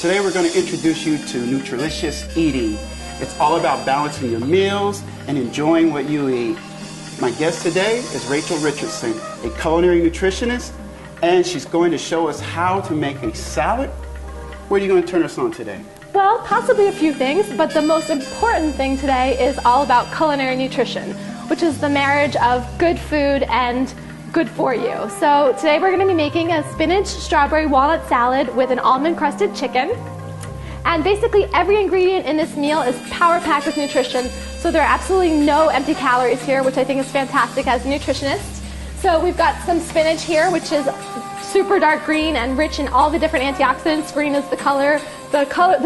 Today we're going to introduce you to Nutrilicious Eating. It's all about balancing your meals and enjoying what you eat. My guest today is Rachael Richardson, a culinary nutritionist, and she's going to show us how to make a salad. What are you going to turn us on today? Well, possibly a few things, but the most important thing today is all about culinary nutrition, which is the marriage of good food and good for you. So today we're going to be making a spinach, strawberry, walnut salad with an almond crusted chicken. And basically every ingredient in this meal is power packed with nutrition, so there are absolutely no empty calories here, which I think is fantastic as a nutritionist. So we've got some spinach here, which is super dark green and rich in all the different antioxidants. Green is the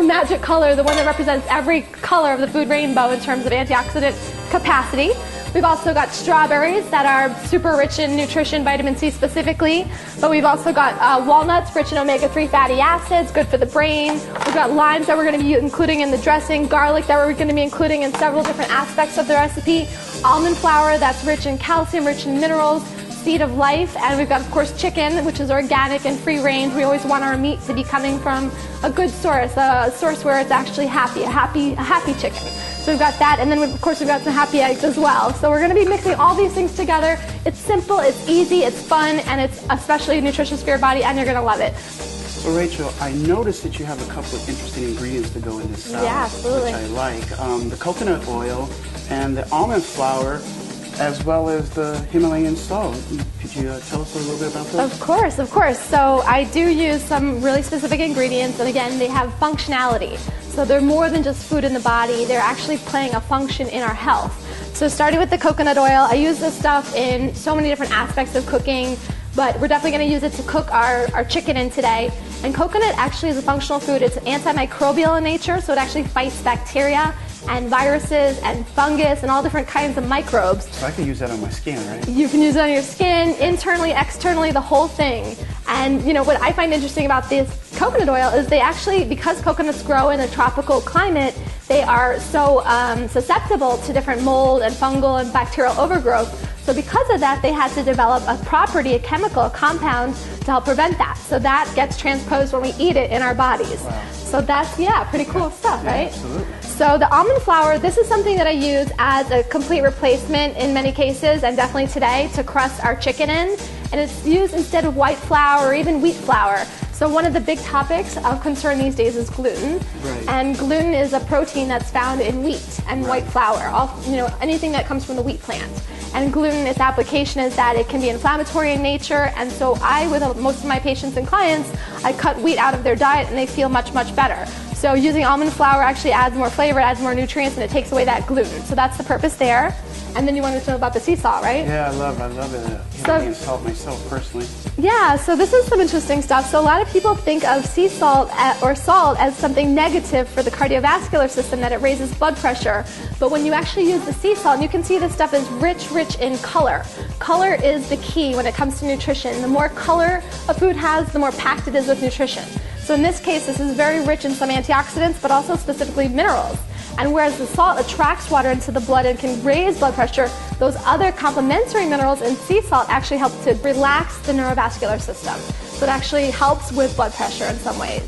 magic color, the one that represents every color of the food rainbow in terms of antioxidant capacity. We've also got strawberries that are super rich in nutrition, vitamin C specifically, but we've also got walnuts rich in omega-3 fatty acids, good for the brain. We've got limes that we're going to be including in the dressing, garlic that we're going to be including in several different aspects of the recipe, almond flour that's rich in calcium, rich in minerals, seed of life, and we've got, of course, chicken, which is organic and free range. We always want our meat to be coming from a good source, a source where it's actually happy, a happy chicken. So we've got that, and then of course we've got some happy eggs as well. So we're going to be mixing all these things together. It's simple, it's easy, it's fun, and it's especially nutritious for your body, and you're going to love it. So Rachel, I noticed that you have a couple of interesting ingredients to go in this salad, yeah, absolutely, which I like. The coconut oil and the almond flour, as well as the Himalayan salt. Could you tell us a little bit about those? Of course, of course. So I do use some really specific ingredients, and again, they have functionality. So they're more than just food in the body, they're actually playing a function in our health. So starting with the coconut oil, I use this stuff in so many different aspects of cooking, but we're definitely going to use it to cook our chicken in today. And coconut actually is a functional food. It's antimicrobial in nature, so it actually fights bacteria and viruses and fungus and all different kinds of microbes. So I can use that on my skin, right? You can use it on your skin, internally, externally, the whole thing. And you know what I find interesting about this coconut oil is they actually, because coconuts grow in a tropical climate, they are so susceptible to different mold and fungal and bacterial overgrowth. So because of that, they had to develop a property, a chemical, a compound to help prevent that. So that gets transposed when we eat it in our bodies. Wow. So that's, yeah, pretty cool stuff, yeah, right? Absolutely. So the almond flour, this is something that I use as a complete replacement in many cases, and definitely today, to crust our chicken in. And it's used instead of white flour or even wheat flour. So one of the big topics of concern these days is gluten. Right. And gluten is a protein that's found in wheat and white flour, anything that comes from the wheat plant. And gluten, its application is that it can be inflammatory in nature, and so with most of my patients and clients, I cut wheat out of their diet and they feel much, much better. So using almond flour actually adds more flavor, adds more nutrients, and it takes away that gluten. So that's the purpose there. And then you wanted to know about the sea salt, right? Yeah, I love it. Himalayan salt myself personally. Yeah, so this is some interesting stuff. So a lot of people think of sea salt or salt as something negative for the cardiovascular system, that it raises blood pressure. But when you actually use the sea salt, and you can see this stuff is rich in color. Color is the key when it comes to nutrition. The more color a food has, the more packed it is with nutrition. So in this case, this is very rich in some antioxidants, but also specifically minerals. And whereas the salt attracts water into the blood and can raise blood pressure, those other complementary minerals in sea salt actually help to relax the neurovascular system. So it actually helps with blood pressure in some ways.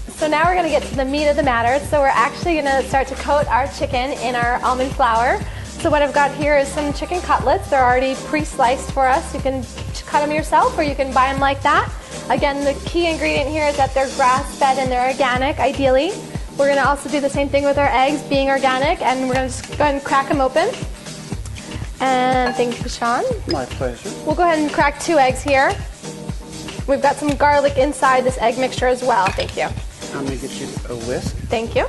So now we're going to get to the meat of the matter. So we're actually going to start to coat our chicken in our almond flour. So what I've got here is some chicken cutlets. They're already pre-sliced for us. You can cut them yourself, or you can buy them like that. Again, the key ingredient here is that they're grass-fed and they're organic, ideally. We're going to also do the same thing with our eggs, being organic, and we're going to just go ahead and crack them open. And thank you, Shawn. My pleasure. We'll go ahead and crack 2 eggs here. We've got some garlic inside this egg mixture as well. Thank you. I'm going to get you a whisk. Thank you.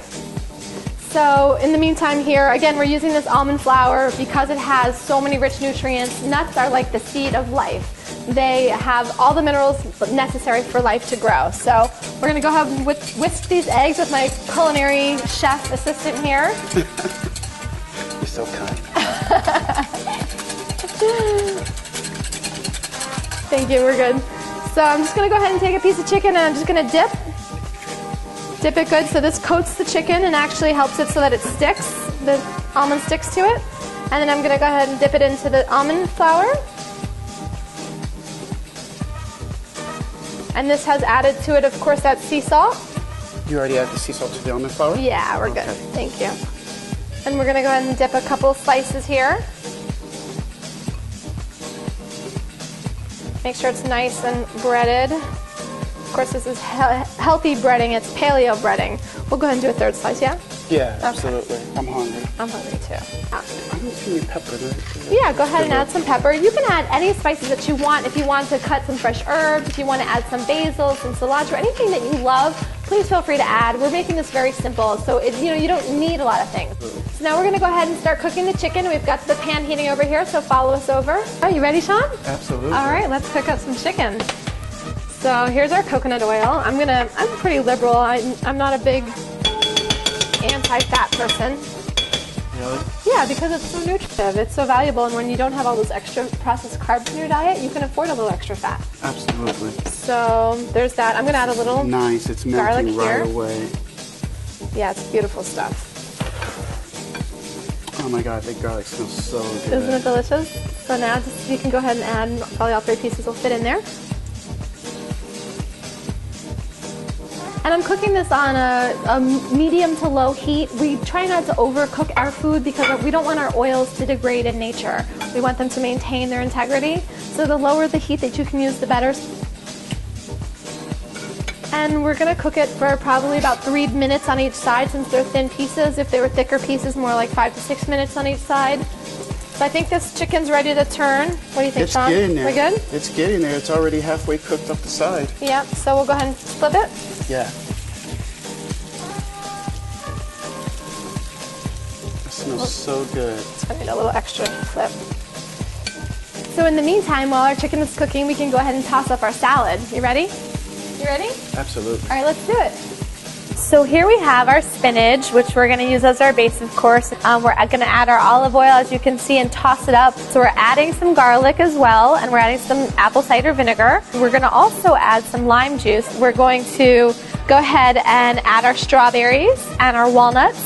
So in the meantime here, again, we're using this almond flour because it has so many rich nutrients. Nuts are like the seed of life. They have all the minerals necessary for life to grow. So we're going to go ahead and whisk these eggs with my culinary chef assistant here. You're so kind. Thank you, we're good. So I'm just going to go ahead and take a piece of chicken and I'm just going to dip it good so this coats the chicken and actually helps it so that it sticks, the almond sticks to it. And then I'm going to go ahead and dip it into the almond flour. And this has added to it, of course, that sea salt. You already added the sea salt to the almond flour? Yeah, we're good. Thank you. And we're going to go ahead and dip a couple slices here. Make sure it's nice and breaded. Of course, this is healthy breading. It's paleo breading. We'll go ahead and do a third slice, yeah? Yeah, absolutely. I'm hungry. I'm hungry too. I don't see any pepper, right? Yeah, go ahead and add some pepper. You can add any spices that you want. If you want to cut some fresh herbs, if you want to add some basil, some cilantro, anything that you love, please feel free to add. We're making this very simple, so you don't need a lot of things. So now we're going to go ahead and start cooking the chicken. We've got the pan heating over here, so follow us over. Are you ready, Shawn? Absolutely. All right, let's cook up some chicken. So here's our coconut oil. I'm pretty liberal. I'm not a big anti-fat person. Really? Yeah, because it's so nutritive. It's so valuable, and when you don't have all those extra processed carbs in your diet, you can afford a little extra fat. Absolutely. So there's that. I'm gonna add a little nice. It's melting right away. Yeah, it's beautiful stuff. Oh my God, the garlic smells so good. Isn't it delicious? So now you can go ahead and add, probably all 3 pieces will fit in there. And I'm cooking this on a medium to low heat. We try not to overcook our food because we don't want our oils to degrade in nature. We want them to maintain their integrity. So the lower the heat that you can use, the better. And we're gonna cook it for probably about 3 minutes on each side since they're thin pieces. If they were thicker pieces, more like 5 to 6 minutes on each side. So I think this chicken's ready to turn. What do you think, Shawn? It's getting there. We good? It's getting there. It's already halfway cooked up the side. Yep, so we'll go ahead and flip it. Yeah. It smells so good. I need a little extra flip. So in the meantime, while our chicken is cooking, we can go ahead and toss up our salad. You ready? You ready? Absolutely. All right, let's do it. So here we have our spinach, which we're going to use as our base, of course. We're going to add our olive oil, as you can see, and toss it up. So we're adding some garlic as well, and we're adding some apple cider vinegar. We're going to also add some lime juice. We're going to go ahead and add our strawberries and our walnuts.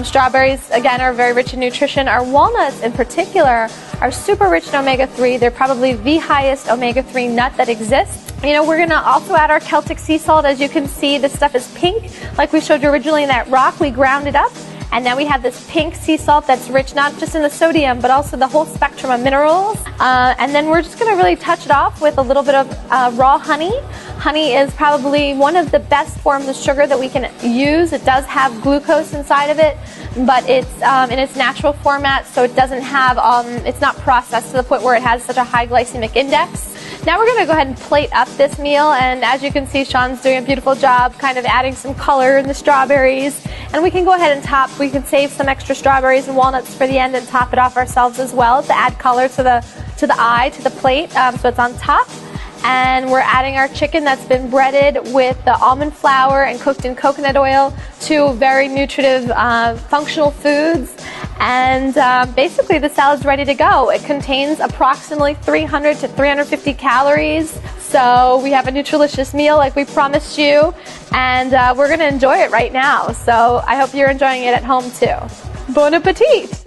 Strawberries, again, are very rich in nutrition. Our walnuts, in particular, are super rich in omega-3. They're probably the highest omega-3 nut that exists. We're going to also add our Celtic sea salt. As you can see, this stuff is pink. Like we showed you originally in that rock, we ground it up. And now we have this pink sea salt that's rich not just in the sodium, but also the whole spectrum of minerals. And then we're just going to really touch it off with a little bit of raw honey. Honey is probably one of the best forms of sugar that we can use. It does have glucose inside of it, but it's in its natural format, so it doesn't have, it's not processed to the point where it has such a high glycemic index. Now we're going to go ahead and plate up this meal, and as you can see, Shawn's doing a beautiful job kind of adding some color in the strawberries. And we can go ahead and top, we can save some extra strawberries and walnuts for the end and top it off ourselves as well to add color to the plate, so it's on top. And we're adding our chicken that's been breaded with the almond flour and cooked in coconut oil, 2 very nutritive, functional foods. And basically the salad's ready to go. It contains approximately 300 to 350 calories. So we have a Nutrilicious meal like we promised you, and we're going to enjoy it right now. So I hope you're enjoying it at home too. Bon appetit!